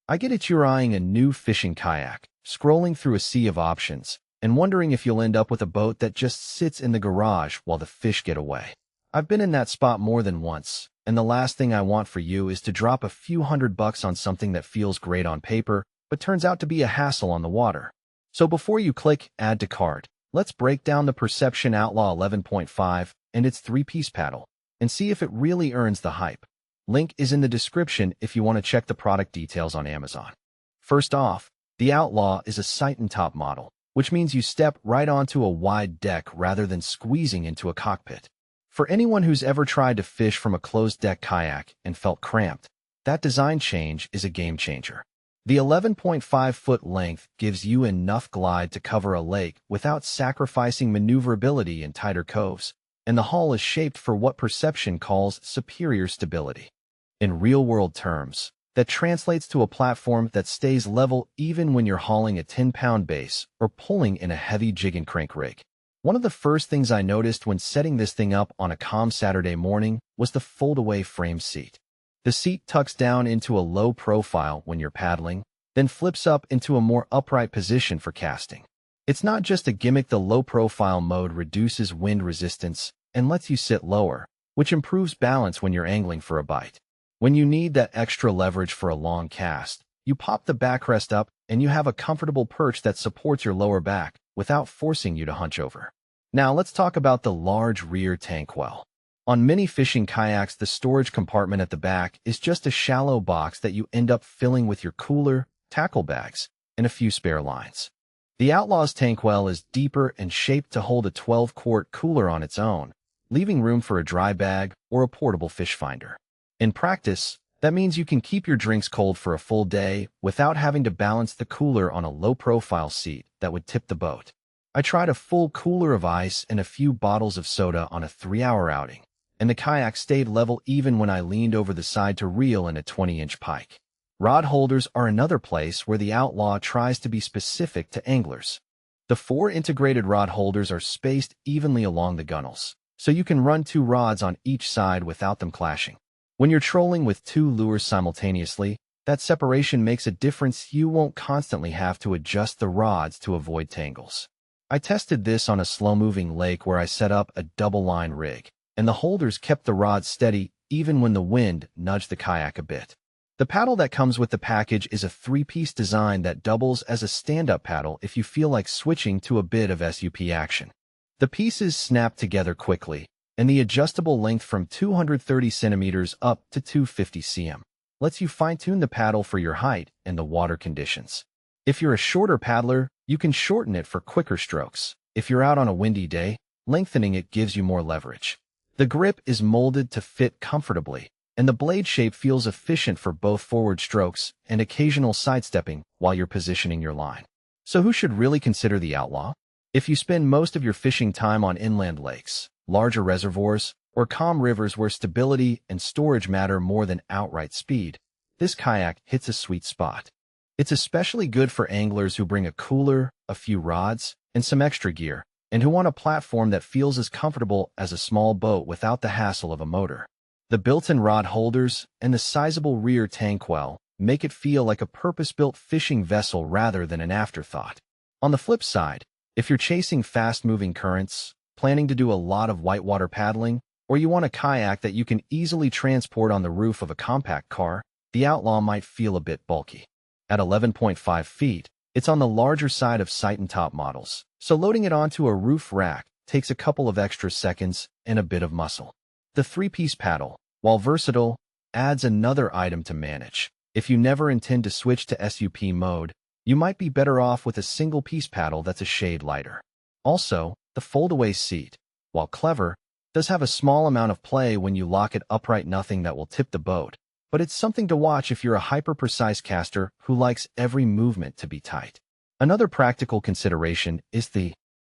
I get it, you're eyeing a new fishing kayak, scrolling through a sea of options, and wondering if you'll end up with a boat that just sits in the garage while the fish get away. I've been in that spot more than once, and the last thing I want for you is to drop a few $100 on something that feels great on paper, but turns out to be a hassle on the water. So before you click Add to Cart, let's break down the Kayaks Outlaw 11.5 and its 3-piece paddle, and see if it really earns the hype. Link is in the description if you want to check the product details on Amazon. First off, the Outlaw is a sight-and-top model, which means you step right onto a wide deck rather than squeezing into a cockpit. For anyone who's ever tried to fish from a closed-deck kayak and felt cramped, that design change is a game-changer. The 11.5-foot length gives you enough glide to cover a lake without sacrificing maneuverability in tighter coves, and the hull is shaped for what perception calls superior stability. In real-world terms, that translates to a platform that stays level even when you're hauling a 10-pound base or pulling in a heavy jig and crank rig. One of the first things I noticed when setting this thing up on a calm Saturday morning was the fold-away frame seat. The seat tucks down into a low profile when you're paddling, then flips up into a more upright position for casting. It's not just a gimmick. The low-profile mode reduces wind resistance and lets you sit lower, which improves balance when you're angling for a bite. When you need that extra leverage for a long cast, you pop the backrest up and you have a comfortable perch that supports your lower back without forcing you to hunch over. Now let's talk about the large rear tank well. On many fishing kayaks, the storage compartment at the back is just a shallow box that you end up filling with your cooler, tackle bags, and a few spare lines. The Outlaw's tank well is deeper and shaped to hold a 12-quart cooler on its own, leaving room for a dry bag or a portable fish finder. In practice, that means you can keep your drinks cold for a full day without having to balance the cooler on a low-profile seat that would tip the boat. I tried a full cooler of ice and a few bottles of soda on a 3-hour outing, and the kayak stayed level even when I leaned over the side to reel in a 20-inch pike. Rod holders are another place where the Outlaw tries to be specific to anglers. The 4 integrated rod holders are spaced evenly along the gunnels, so you can run 2 rods on each side without them clashing. When you're trolling with 2 lures simultaneously, that separation makes a difference. You won't constantly have to adjust the rods to avoid tangles. I tested this on a slow-moving lake where I set up a double-line rig, and the holders kept the rods steady even when the wind nudged the kayak a bit. The paddle that comes with the package is a 3-piece design that doubles as a stand-up paddle if you feel like switching to a bit of SUP action. The pieces snap together quickly, and the adjustable length from 230 centimeters up to 250 cm lets you fine-tune the paddle for your height and the water conditions. If you're a shorter paddler, you can shorten it for quicker strokes. If you're out on a windy day, lengthening it gives you more leverage. The grip is molded to fit comfortably, and the blade shape feels efficient for both forward strokes and occasional sidestepping while you're positioning your line. So who should really consider the Outlaw? If you spend most of your fishing time on inland lakes, larger reservoirs, or calm rivers where stability and storage matter more than outright speed, this kayak hits a sweet spot. It's especially good for anglers who bring a cooler, a few rods, and some extra gear, and who want a platform that feels as comfortable as a small boat without the hassle of a motor. The built-in rod holders and the sizable rear tank well make it feel like a purpose-built fishing vessel rather than an afterthought. On the flip side, if you're chasing fast-moving currents, planning to do a lot of whitewater paddling, or you want a kayak that you can easily transport on the roof of a compact car, the Outlaw might feel a bit bulky. At 11.5 feet, it's on the larger side of sight-and-top models, so loading it onto a roof rack takes a couple of extra seconds and a bit of muscle. The 3-piece paddle, while versatile, adds another item to manage. If you never intend to switch to SUP mode, you might be better off with a single-piece paddle that's a shade lighter. Also, the fold-away seat, while clever, does have a small amount of play when you lock it upright, nothing that will tip the boat, but it's something to watch if you're a hyper-precise caster who likes every movement to be tight. Another practical consideration is the